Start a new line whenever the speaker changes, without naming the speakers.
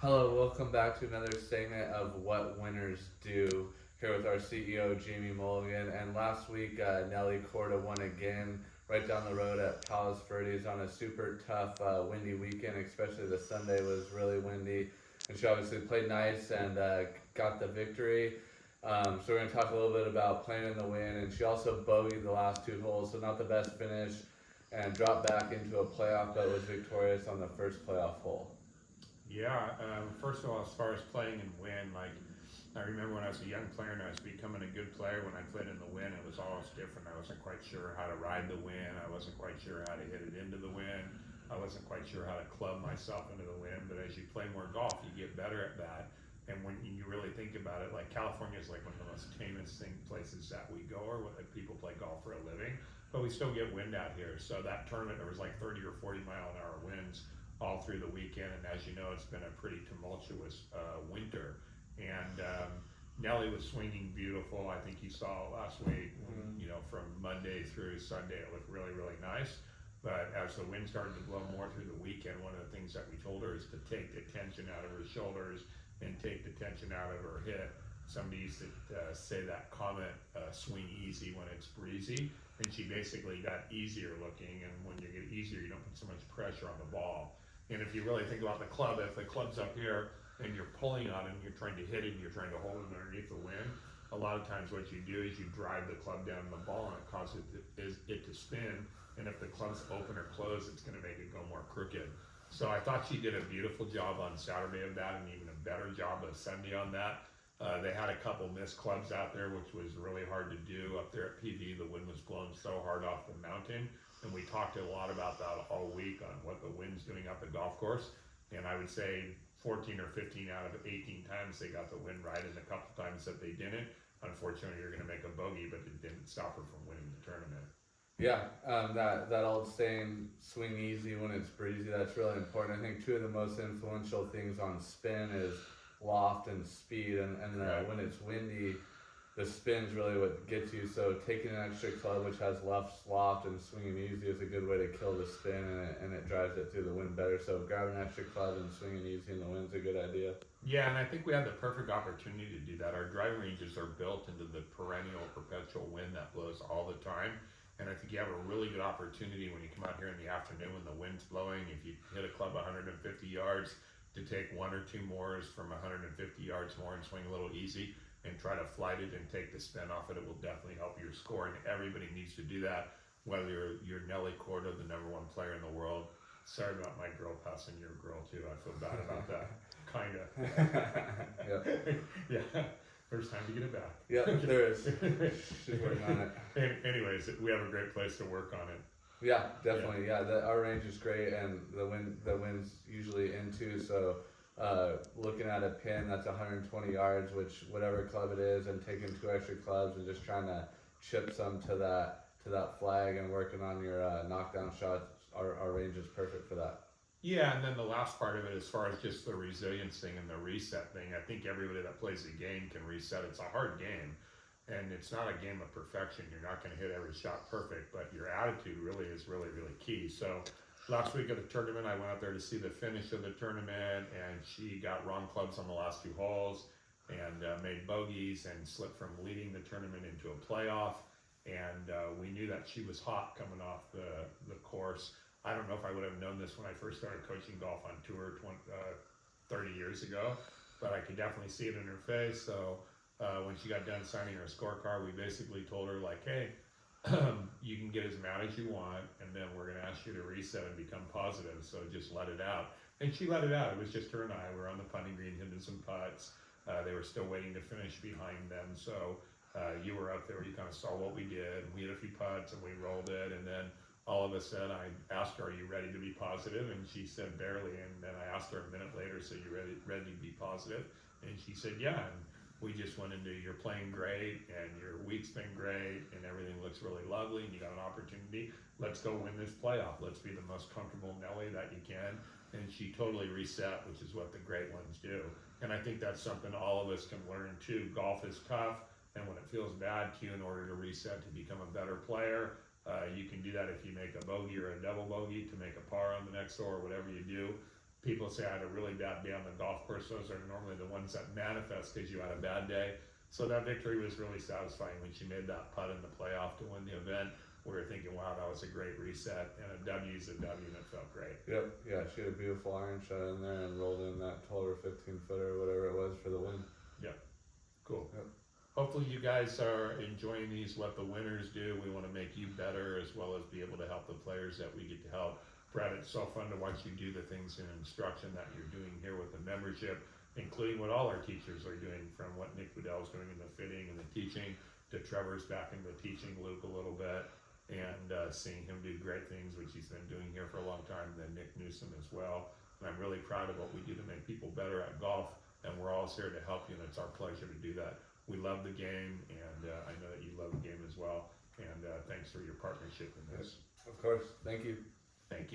Hello, welcome back to another segment of What Winners Do. Here with our CEO Jamie Mulligan, and last week Nelly Corda won again right down the road at Palos Verdes on a super tough, windy weekend. Especially the Sunday was really windy, and she obviously played nice and got the victory. So we're gonna talk a little bit about playing in the wind, and she also bogeyed the last two holes, so not the best finish, and dropped back into a playoff, but was victorious on the first playoff hole.
Yeah, first of all, as far as playing and win, like I remember when I was a young player and I was becoming a good player, when I played in the wind, it was always different. I wasn't quite sure how to ride the wind. I wasn't quite sure how to hit it into the wind. I wasn't quite sure how to club myself into the wind. But as you play more golf, you get better at that. And when you really think about it, like California is like one of the most famous places that we go, or what people play golf for a living. But we still get wind out here. So that tournament, there was like 30 or 40-mile-an-hour winds all through the weekend, and as you know, it's been a pretty tumultuous winter. And Nelly was swinging beautiful. I think you saw last week, from Monday through Sunday, it looked really, really nice. But as the wind started to blow more through the weekend, one of the things that we told her is to take the tension out of her shoulders and take the tension out of her hip. Somebody used to say that comment, swing easy when it's breezy. And she basically got easier looking, and when you get easier, you don't put so much pressure on the ball. And if you really think about the club, if the club's up here and you're pulling on it and you're trying to hit it and you're trying to hold it underneath the wind, a lot of times what you do is you drive the club down the ball and it causes it to spin. And if the club's open or closed, it's going to make it go more crooked. So I thought she did a beautiful job on Saturday of that, and even a better job of Sunday on that. They had a couple missed clubs out there, which was really hard to do up there at PV. The wind was blowing so hard off the mountain. And we talked a lot about that all week on what the wind's doing up the golf course. And I would say 14 or 15 out of 18 times they got the wind right, and a couple times that they didn't. Unfortunately, you're going to make a bogey, but it didn't stop her from winning the tournament.
Yeah, that old saying, swing easy when it's breezy, that's really important. I think two of the most influential things on spin is loft and speed, and
Right.
when it's windy, the spin's really what gets you. So taking an extra club which has left loft and swinging easy is a good way to kill the spin, and it drives it through the wind better. So grabbing an extra club and swinging easy in the wind's a good idea.
Yeah, and I think we had the perfect opportunity to do that. Our driving ranges are built into the perennial, perpetual wind that blows all the time. And I think you have a really good opportunity when you come out here in the afternoon when the wind's blowing. If you hit a club 150 yards, to take one or two mores from 150 yards more and swing a little easy and try to flight it and take the spin off it. It will definitely help your score, and everybody needs to do that. Whether you're Nelly Corda, the #1 player in the world. Sorry about my girl passing your girl too. I feel bad about that. Kinda.
Yep.
Yeah. There's time to get it back.
Yep, there is. She's working on it.
Anyways, we have a great place to work on it.
Yeah, definitely. Yeah, our range is great, and the wind's usually in too. So, looking at a pin that's 120 yards, which whatever club it is, and taking two extra clubs and just trying to chip some to that flag and working on your knockdown shots. Our range is perfect for that.
Yeah, and then the last part of it, as far as just the resilience thing and the reset thing, I think everybody that plays the game can reset. It's a hard game, and it's not a game of perfection. You're not going to hit every shot perfect, but your attitude really is really, really key. So last week at the tournament, I went out there to see the finish of the tournament, and she got wrong clubs on the last two holes and made bogeys and slipped from leading the tournament into a playoff. And we knew that she was hot coming off the course. I don't know if I would have known this when I first started coaching golf on tour 30 years ago, but I could definitely see it in her face. So when she got done signing her scorecard, we basically told her, like, hey, you can get as mad as you want, and then we're going to ask you to reset and become positive. So just let it out. And she let it out. It was just her and I. We were on the putting green hitting some putts. They were still waiting to finish behind them. So you were up there. You kind of saw what we did. We hit a few putts and we rolled it, and then all of a sudden I asked her, are you ready to be positive? And she said barely. And then I asked her a minute later, so you ready to be positive? And she said, yeah. And we just went into, you're playing great and your week's been great and everything looks really lovely and you got an opportunity. Let's go win this playoff. Let's be the most comfortable Nelly that you can. And she totally reset, which is what the great ones do. And I think that's something all of us can learn too. Golf is tough, and when it feels bad to you, in order to reset to become a better player, you can do that if you make a bogey or a double bogey to make a par on the next hole or whatever you do. people say I had a really bad day on the golf course. Those are normally the ones that manifest because you had a bad day. So that victory was really satisfying when she made that putt in the playoff to win the event. We were thinking, wow, that was a great reset, and a W is a W, and it felt great.
Yep, yeah, she had a beautiful iron shot in there and rolled in that 12 or 15 footer, whatever it was, for the win.
Cool.
Yep.
Hopefully you guys are enjoying these, what the winners do. We want to make you better as well as be able to help the players that we get to help. Brad, it's so fun to watch you do the things in instruction that you're doing here with the membership, including what all our teachers are doing, from what Nick Woodell's doing in the fitting and the teaching, to Trevor's back into teaching Luke a little bit, and seeing him do great things, which he's been doing here for a long time, then Nick Newsom as well. And I'm really proud of what we do to make people better at golf, and we're all here to help you, and it's our pleasure to do that. We love the game, and I know that you love the game as well, and thanks for your partnership in this.
Of course, thank you.
Thank you.